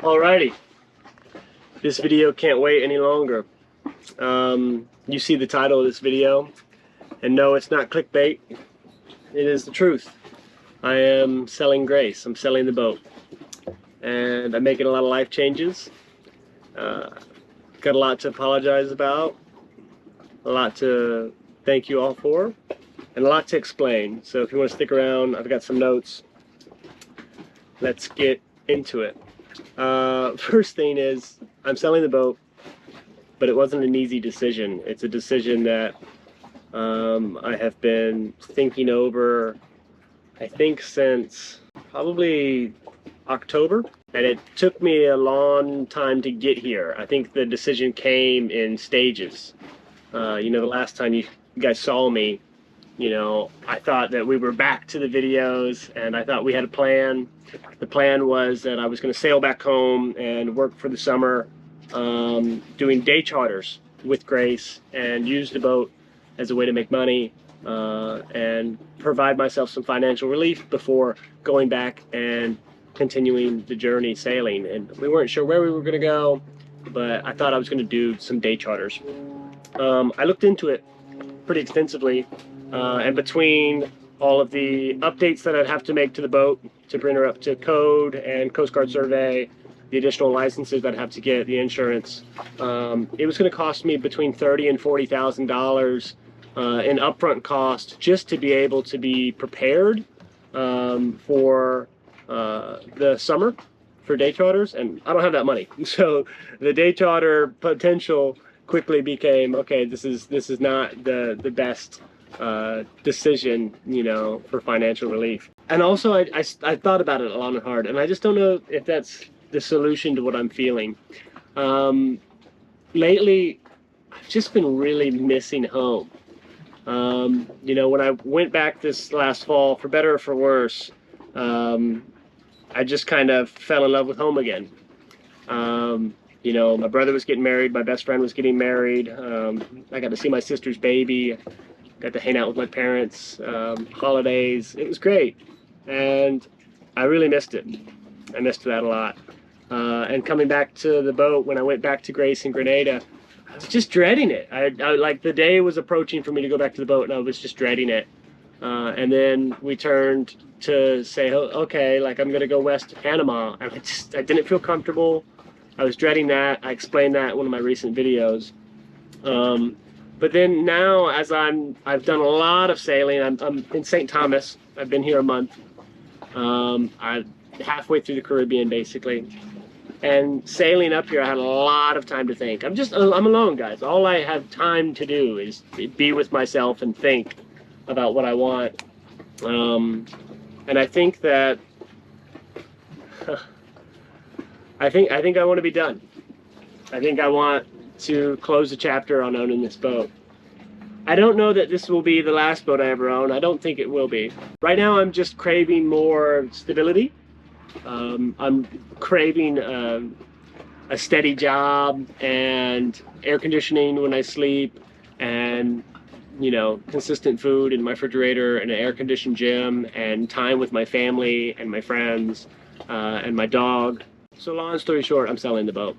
Alrighty, this video can't wait any longer. You see the title of this video, and no, it's not clickbait. It is the truth. I am selling Grace. I'm selling the boat, and I'm making a lot of life changes. Got a lot to apologize about, a lot to thank you all for, and a lot to explain. So if you want to stick around, I've got some notes. Let's get into it. First thing is, I'm selling the boat, but it wasn't an easy decision. It's a decision that I have been thinking over, I think, since probably October, and it took me a long time to get here. I think the decision came in stages. You know, the last time you guys saw me, you know, I thought that we were back to the videos, and I thought we had a plan. The plan was that I was going to sail back home and work for the summer, doing day charters with Grace, and use the boat as a way to make money and provide myself some financial relief before going back and continuing the journey sailing. And we weren't sure where we were going to go, but I thought I was going to do some day charters. I looked into it pretty extensively, and between all of the updates that I'd have to make to the boat to bring her up to code and Coast Guard survey, the additional licenses that I'd have to get, the insurance, it was going to cost me between $30,000 and $40,000 in upfront cost just to be able to be prepared for the summer for day charters, and I don't have that money. So the day charter potential quickly became, okay, this is not the best decision, you know, for financial relief. And also I thought about it long and hard, and I just don't know if that's the solution to what I'm feeling. Lately I've just been really missing home. You know, when I went back this last fall, for better or for worse, I just kind of fell in love with home again. You know, my brother was getting married, my best friend was getting married, I got to see my sister's baby, got to hang out with my parents, holidays. It was great, and I really missed it. I missed that a lot. And coming back to the boat, when I went back to Grace in Grenada, I was just dreading it. I like, the day was approaching for me to go back to the boat, and I was just dreading it. And then we turned to say, oh, okay, like, I'm gonna go west to Panama, and I didn't feel comfortable. I was dreading that. I explained that in one of my recent videos. But then now, as I've done a lot of sailing. I'm in St. Thomas. I've been here a month. I'm halfway through the Caribbean, basically. And sailing up here, I had a lot of time to think. I'm alone, guys. All I have time to do is be with myself and think about what I want. And I think that I think I want to be done. I think I want to close the chapter on owning this boat. I don't know that this will be the last boat I ever own. I don't think it will be. Right now I'm just craving more stability. I'm craving a steady job and air conditioning when I sleep, and, you know, consistent food in my refrigerator, and an air-conditioned gym, and time with my family and my friends and my dog. So long story short, I'm selling the boat.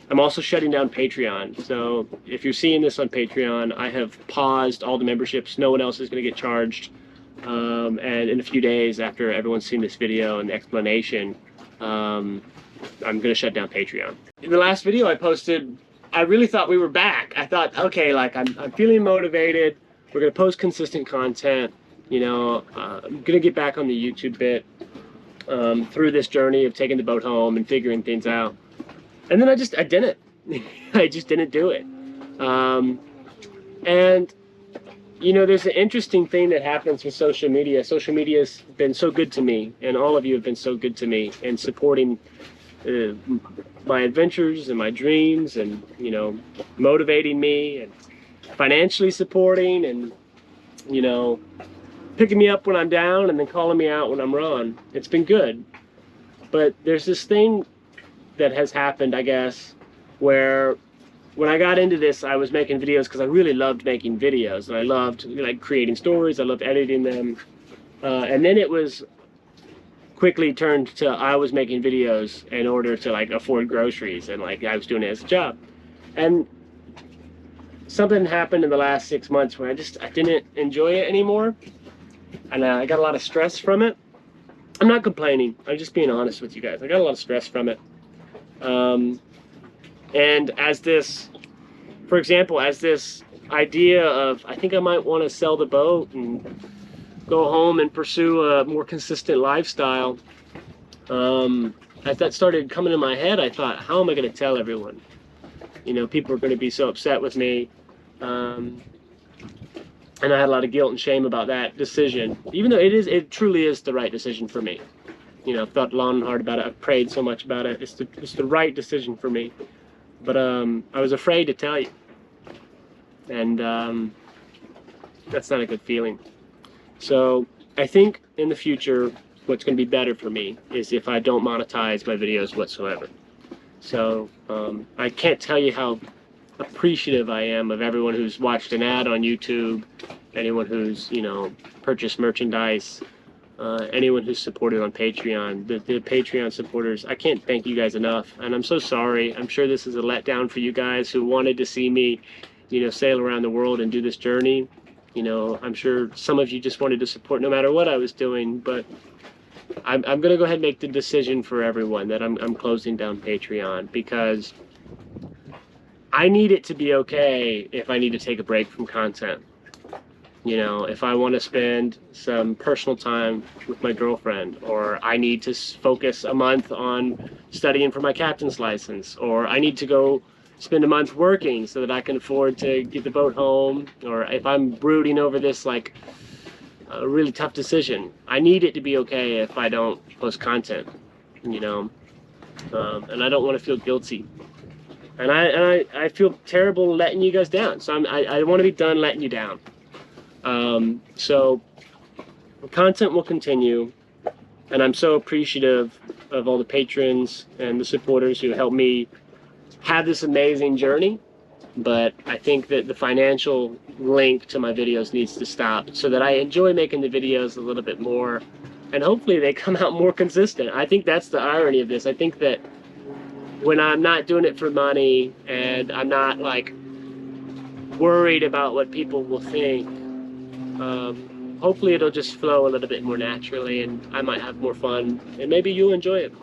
I'm also shutting down Patreon. So if you're seeing this on Patreon, I have paused all the memberships. No one else is going to get charged. And in a few days after everyone's seen this video and the explanation, I'm going to shut down Patreon. In the last video I posted, I really thought we were back. I thought, okay, like, I'm feeling motivated. We're going to post consistent content. You know, I'm going to get back on the YouTube bit through this journey of taking the boat home and figuring things out. And then I didn't. I just didn't do it. And, you know, there's an interesting thing that happens with social media. Social media has been so good to me, and all of you have been so good to me in supporting my adventures and my dreams, and, you know, motivating me, and financially supporting, and, you know, picking me up when I'm down and then calling me out when I'm wrong. It's been good. But there's this thing that has happened, I guess, where when I got into this, I was making videos because I really loved making videos, and I loved, like, creating stories. I loved editing them. And then it was quickly turned to I was making videos in order to like afford groceries, and like I was doing it as a job. And something happened in the last 6 months where I didn't enjoy it anymore, and I got a lot of stress from it. I'm not complaining, I'm just being honest with you guys. I got a lot of stress from it. And as this, for example, as this idea of, I think I might want to sell the boat and go home and pursue a more consistent lifestyle, as that started coming in my head, I thought, how am I going to tell everyone? You know, people are going to be so upset with me. And I had a lot of guilt and shame about that decision, even though it truly is the right decision for me. You know, I've thought long and hard about it. I've prayed so much about it. It's the right decision for me. But I was afraid to tell you. And that's not a good feeling. So I think in the future, what's going to be better for me is if I don't monetize my videos whatsoever. So I can't tell you how appreciative I am of everyone who's watched an ad on YouTube, anyone who's, you know, purchased merchandise, anyone who's supported on Patreon. The Patreon supporters, I can't thank you guys enough, and I'm so sorry. I'm sure this is a letdown for you guys who wanted to see me, you know, sail around the world and do this journey. You know, I'm sure some of you just wanted to support no matter what I was doing, but I'm going to go ahead and make the decision for everyone that I'm closing down Patreon, because I need it to be okay if I need to take a break from content. You know, if I want to spend some personal time with my girlfriend, or I need to focus a month on studying for my captain's license, or I need to go spend a month working so that I can afford to get the boat home, or if I'm brooding over this like a really tough decision, I need it to be okay if I don't post content, you know, and I don't want to feel guilty. And I feel terrible letting you guys down. So I want to be done letting you down. So content will continue, and I'm so appreciative of all the patrons and the supporters who helped me have this amazing journey. But I think that the financial link to my videos needs to stop so that I enjoy making the videos a little bit more, and hopefully they come out more consistent. I think that's the irony of this. I think that when I'm not doing it for money and I'm not like worried about what people will think, hopefully it'll just flow a little bit more naturally, and I might have more fun, and maybe you'll enjoy it.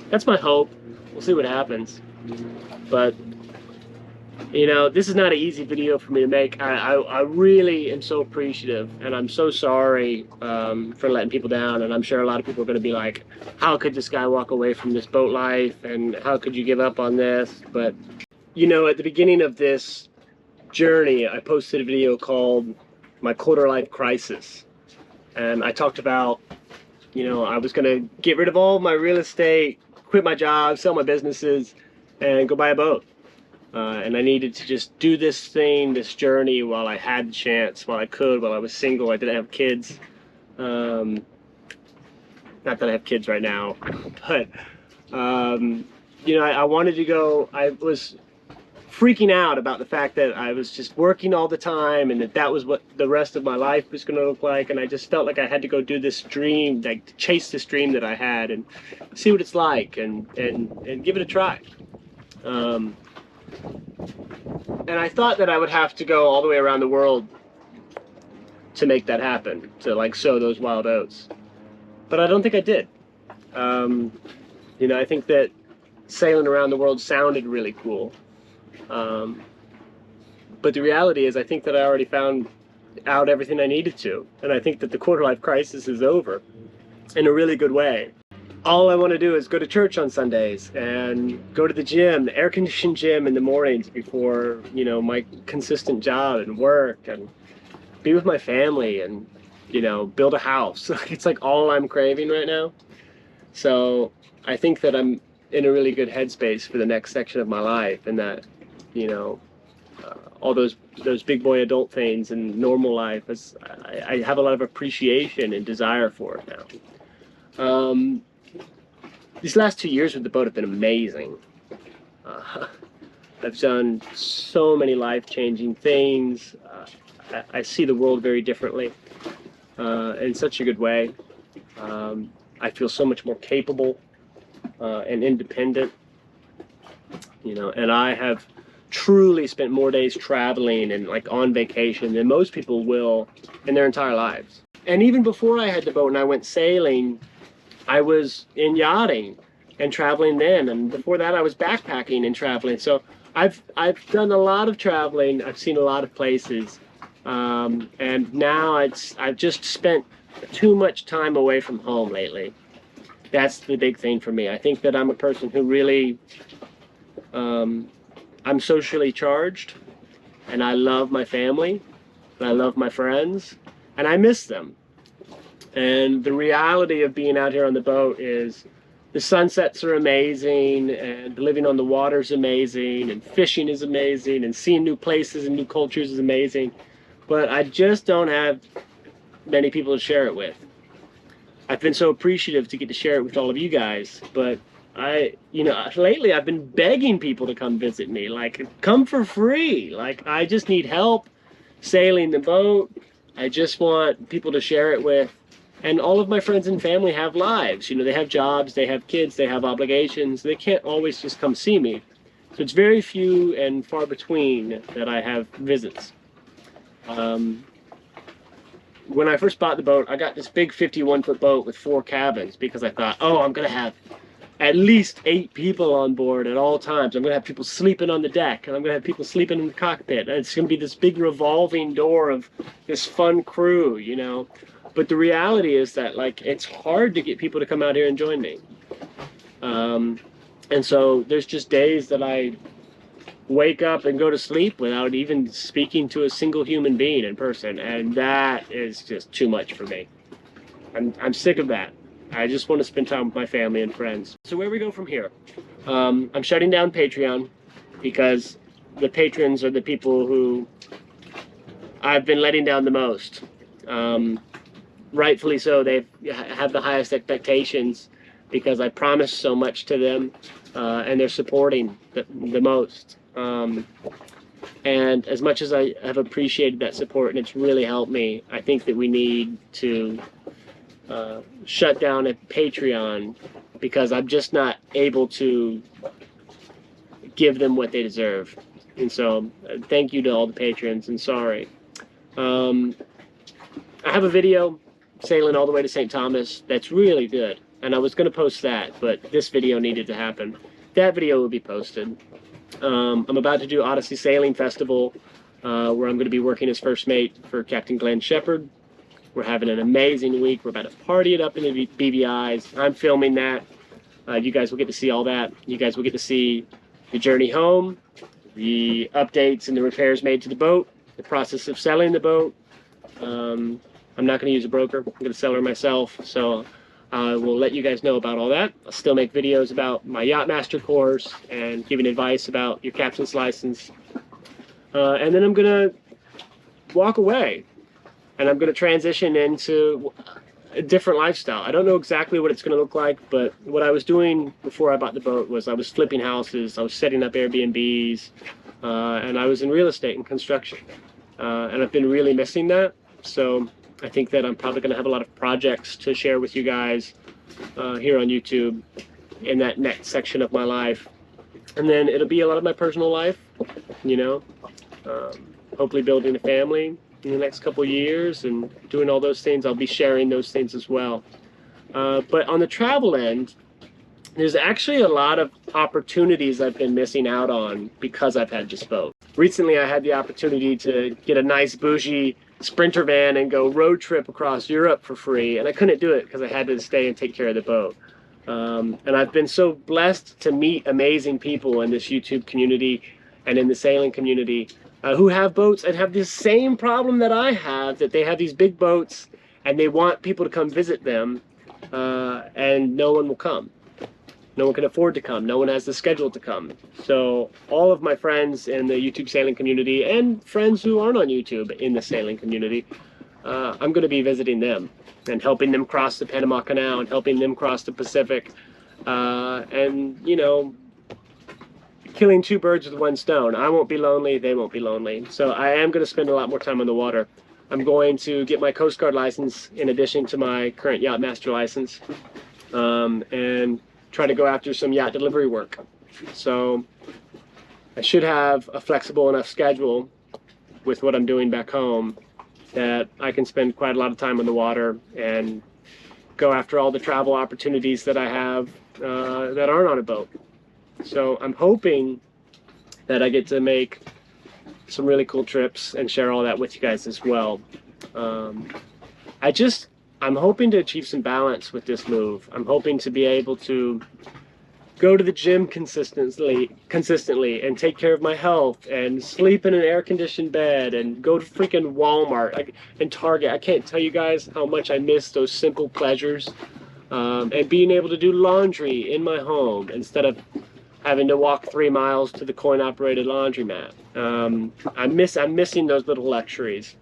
That's my hope. We'll see what happens. But you know, this is not an easy video for me to make. I really am so appreciative, and I'm so sorry for letting people down, and I'm sure a lot of people are going to be like, how could this guy walk away from this boat life, and how could you give up on this? But you know, at the beginning of this journey, I posted a video called My Quarter Life Crisis, and I talked about, you know, I was going to get rid of all my real estate, quit my job, sell my businesses, and go buy a boat. And I needed to just do this thing, this journey, while I had the chance, while I could, while I was single. I didn't have kids. Not that I have kids right now, but you know, I wanted to go. I was freaking out about the fact that I was just working all the time, and that was what the rest of my life was going to look like. And I just felt like I had to go do this dream, like to chase this dream that I had, and see what it's like, and give it a try. And I thought that I would have to go all the way around the world to make that happen, to like sow those wild oats. But I don't think I did. You know, I think that sailing around the world sounded really cool. But the reality is, I think that I already found out everything I needed to. And I think that the quarter life crisis is over in a really good way. All I want to do is go to church on Sundays and go to the gym, the air-conditioned gym in the mornings before, you know, my consistent job and work, and be with my family, and, you know, build a house. It's like all I'm craving right now. So I think that I'm in a really good headspace for the next section of my life, and that, you know, all those big boy adult things and normal life, I have a lot of appreciation and desire for it now. These last 2 years with the boat have been amazing. I've done so many life-changing things. I see the world very differently, in such a good way. I feel so much more capable and independent, you know, and I have truly spent more days traveling and like on vacation than most people will in their entire lives. And even before I had the boat and I went sailing, I was in yachting and traveling then, and before that I was backpacking and traveling. So I've done a lot of traveling. I've seen a lot of places, and now I've just spent too much time away from home lately. That's the big thing for me. I think that I'm a person who really, I'm socially charged, and I love my family, and I love my friends, and I miss them. And the reality of being out here on the boat is the sunsets are amazing, and living on the water is amazing, and fishing is amazing, and seeing new places and new cultures is amazing. But I just don't have many people to share it with. I've been so appreciative to get to share it with all of you guys, but lately I've been begging people to come visit me, like, come for free. Like, I just need help sailing the boat. I just want people to share it with. And all of my friends and family have lives. You know, they have jobs, they have kids, they have obligations. They can't always just come see me. So it's very few and far between that I have visits. When I first bought the boat, I got this big 51-foot boat with 4 cabins because I thought, oh, I'm going to have at least 8 people on board at all times. I'm going to have people sleeping on the deck, and I'm going to have people sleeping in the cockpit. And it's going to be this big revolving door of this fun crew, you know. But the reality is that, like, it's hard to get people to come out here and join me. And so there's just days that I wake up and go to sleep without even speaking to a single human being in person. And that is just too much for me. I'm sick of that. I just want to spend time with my family and friends. So where we go from here? I'm shutting down Patreon because the patrons are the people who I've been letting down the most. Rightfully so. They have the highest expectations because I promised so much to them, and they're supporting the most. And as much as I have appreciated that support and it's really helped me, I think that we need to shut down a Patreon because I'm just not able to give them what they deserve. And so thank you to all the patrons, and sorry. I have a video sailing all the way to St. Thomas that's really good, and I was going to post that, but this video needed to happen. That video will be posted. I'm about to do Odyssey Sailing Festival, where I'm going to be working as first mate for Captain Glenn Shepard. We're having an amazing week. We're about to party it up in the BVIs. I'm filming that. You guys will get to see all that. You guys will get to see the journey home, the updates and the repairs made to the boat, the process of selling the boat. I'm not going to use a broker. I'm going to sell her myself. So I will let you guys know about all that. I'll still make videos about my Yachtmaster course and giving advice about your captain's license. And then I'm going to walk away. And I'm going to transition into a different lifestyle. I don't know exactly what it's going to look like, but what I was doing before I bought the boat was I was flipping houses, I was setting up Airbnbs, and I was in real estate and construction. And I've been really missing that. So I think that I'm probably going to have a lot of projects to share with you guys here on YouTube in that next section of my life. And then it'll be a lot of my personal life, you know, hopefully building a family in the next couple of years and doing all those things. I'll be sharing those things as well. But on the travel end, there's actually a lot of opportunities I've been missing out on because I've had this boat. Recently, I had the opportunity to get a nice bougie Sprinter van and go road trip across Europe for free, and I couldn't do it because I had to stay and take care of the boat. And I've been so blessed to meet amazing people in this YouTube community and in the sailing community who have boats and have this same problem that I have, that they have these big boats and they want people to come visit them, and no one will come. No one can afford to come. No one has the schedule to come. So all of my friends in the YouTube sailing community and friends who aren't on YouTube in the sailing community, I'm going to be visiting them and helping them cross the Panama Canal and helping them cross the Pacific, and, you know, killing 2 birds with 1 stone. I won't be lonely, they won't be lonely. So I am going to spend a lot more time on the water. I'm going to get my Coast Guard license in addition to my current Yachtmaster license. and try to go after some yacht delivery work. So I should have a flexible enough schedule with what I'm doing back home that I can spend quite a lot of time on the water and go after all the travel opportunities that I have that aren't on a boat. So I'm hoping that I get to make some really cool trips and share all that with you guys as well. I'm hoping to achieve some balance with this move. I'm hoping to be able to go to the gym consistently and take care of my health and sleep in an air-conditioned bed and go to freaking Walmart and Target. I can't tell you guys how much I miss those simple pleasures, and being able to do laundry in my home instead of having to walk 3 miles to the coin-operated laundromat. I'm missing those little luxuries.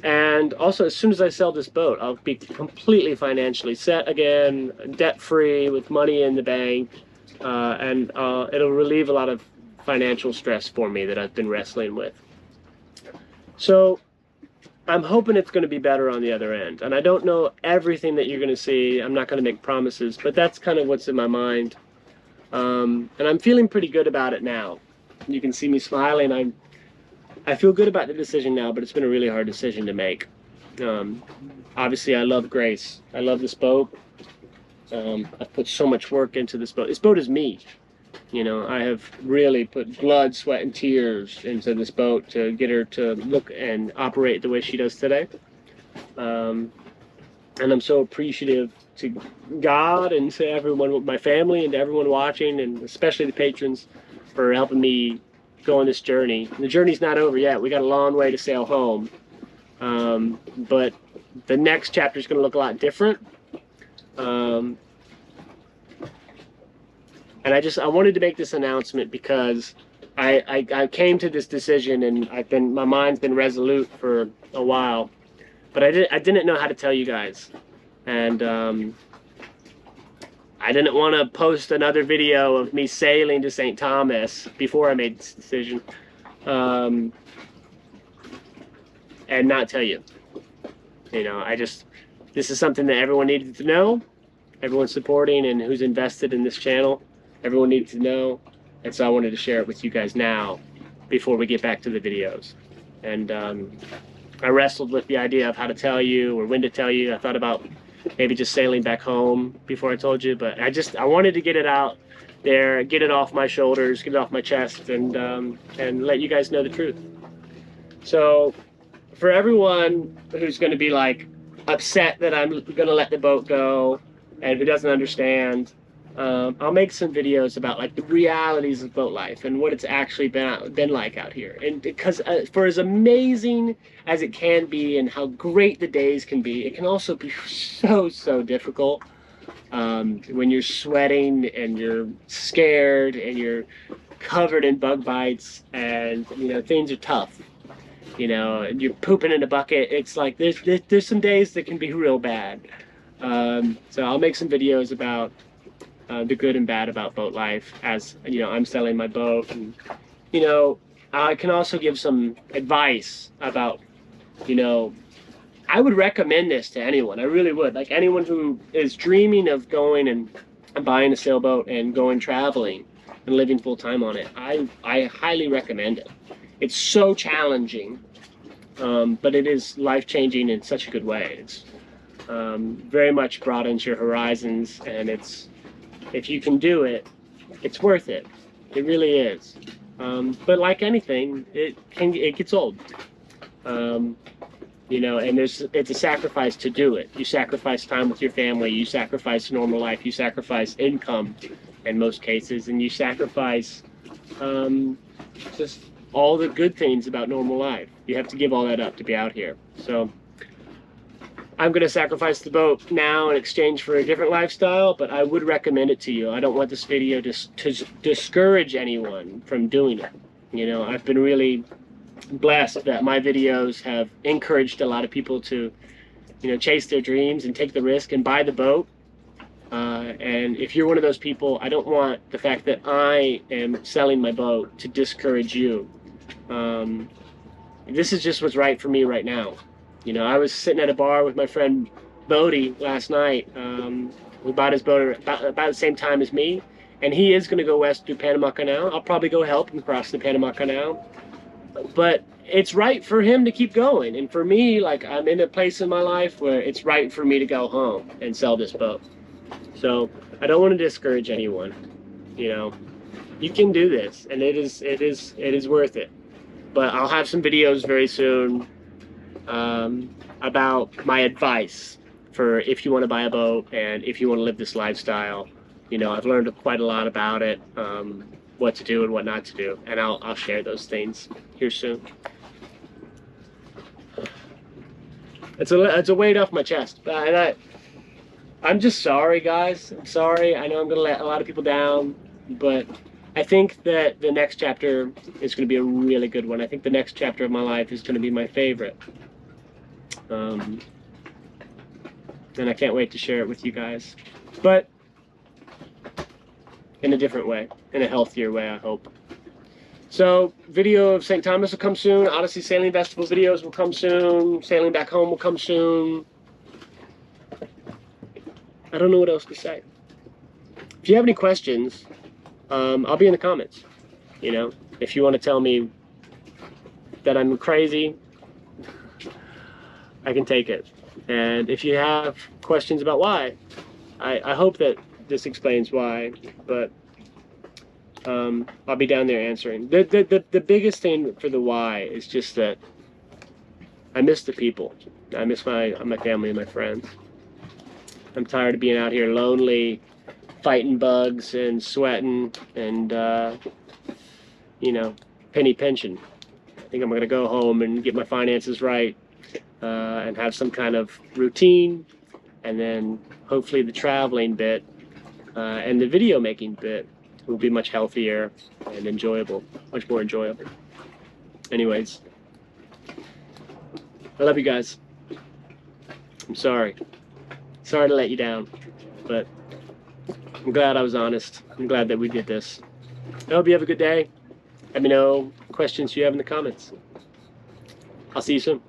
And also, as soon as I sell this boat, I'll be completely financially set again, debt-free, with money in the bank, and it'll relieve a lot of financial stress for me that I've been wrestling with. So I'm hoping it's going to be better on the other end. And I don't know everything that you're going to see. I'm not going to make promises, but that's kind of what's in my mind. And I'm feeling pretty good about it now. You can see me smiling. I feel good about the decision now, but it's been a really hard decision to make. Obviously, I love Grace. I love this boat. I've put so much work into this boat. This boat is me. You know, I have really put blood, sweat, and tears into this boat to get her to look and operate the way she does today. And I'm so appreciative to God and to everyone, my family, and to everyone watching, and especially the patrons, for helping me go on this journey. The journey's not over yet. We got a long way to sail home. But the next chapter is going to look a lot different. And I wanted to make this announcement because I came to this decision, and my mind's been resolute for a while, but I didn't know how to tell you guys, and I didn't want to post another video of me sailing to St. Thomas before I made this decision, and not tell you. You know, this is something that everyone needed to know. Everyone supporting and who's invested in this channel, everyone needed to know, and so I wanted to share it with you guys now before we get back to the videos. And I wrestled with the idea of how to tell you or when to tell you. I thought about maybe just sailing back home before I told you, but I wanted to get it out there, get it off my shoulders, get it off my chest, and let you guys know the truth. So for everyone who's going to be like upset that I'm going to let the boat go and who doesn't understand, I'll make some videos about like the realities of boat life and what it's actually been like out here. And because for as amazing as it can be and how great the days can be, it can also be so difficult when you're sweating and you're scared and you're covered in bug bites, and you know things are tough. You know, and you're pooping in a bucket. It's like there's some days that can be real bad. So I'll make some videos about the good and bad about boat life as, you know, I'm selling my boat. And, you know, I can also give some advice about, you know, I would recommend this to anyone. I really would. Like anyone who is dreaming of going and buying a sailboat and going traveling and living full time on it. I highly recommend it. It's so challenging, but it is life-changing in such a good way. It's very much broadens your horizons, and if you can do it, it's worth it. It really is. But like anything, it gets old. You know, and it's a sacrifice to do it. You sacrifice time with your family. You sacrifice normal life. You sacrifice income, in most cases, and you sacrifice just all the good things about normal life. You have to give all that up to be out here. So I'm going to sacrifice the boat now in exchange for a different lifestyle, but I would recommend it to you. I don't want this video to discourage anyone from doing it. You know, I've been really blessed that my videos have encouraged a lot of people to, you know, chase their dreams and take the risk and buy the boat. And if you're one of those people, I don't want the fact that I am selling my boat to discourage you. This is just what's right for me right now. You know, I was sitting at a bar with my friend Bodie last night, who bought his boat about the same time as me, and he is going to go west through Panama Canal. I'll probably go help him cross the Panama Canal. But it's right for him to keep going. And for me, like, I'm in a place in my life where it's right for me to go home and sell this boat. So I don't want to discourage anyone. You know, you can do this, and it is worth it. But I'll have some videos very soon about my advice for if you want to buy a boat and if you want to live this lifestyle. You know, I've learned quite a lot about it, what to do and what not to do, and I'll share those things here soon. It's a weight off my chest, and I'm just sorry, guys. I'm sorry. I know I'm gonna let a lot of people down, but I think that the next chapter is going to be a really good one. I think the next chapter of my life is going to be my favorite. And I can't wait to share it with you guys. But in a different way, in a healthier way, I hope. So, video of St. Thomas will come soon. Odyssey Sailing Festival videos will come soon. Sailing back home will come soon. I don't know what else to say. If you have any questions, I'll be in the comments. You know, if you want to tell me that I'm crazy, I can take it. And if you have questions about why, I hope that this explains why, but I'll be down there answering. The biggest thing for the why is just that I miss the people. I miss my family and my friends. I'm tired of being out here lonely, fighting bugs and sweating and, you know, penny pinching. I think I'm going to go home and get my finances right and have some kind of routine, and then hopefully the traveling bit and the video making bit will be much healthier and enjoyable, much more enjoyable. Anyways, I love you guys. I'm sorry. Sorry to let you down, but I'm glad I was honest. I'm glad that we did this. I hope you have a good day. Let me know questions you have in the comments. I'll see you soon.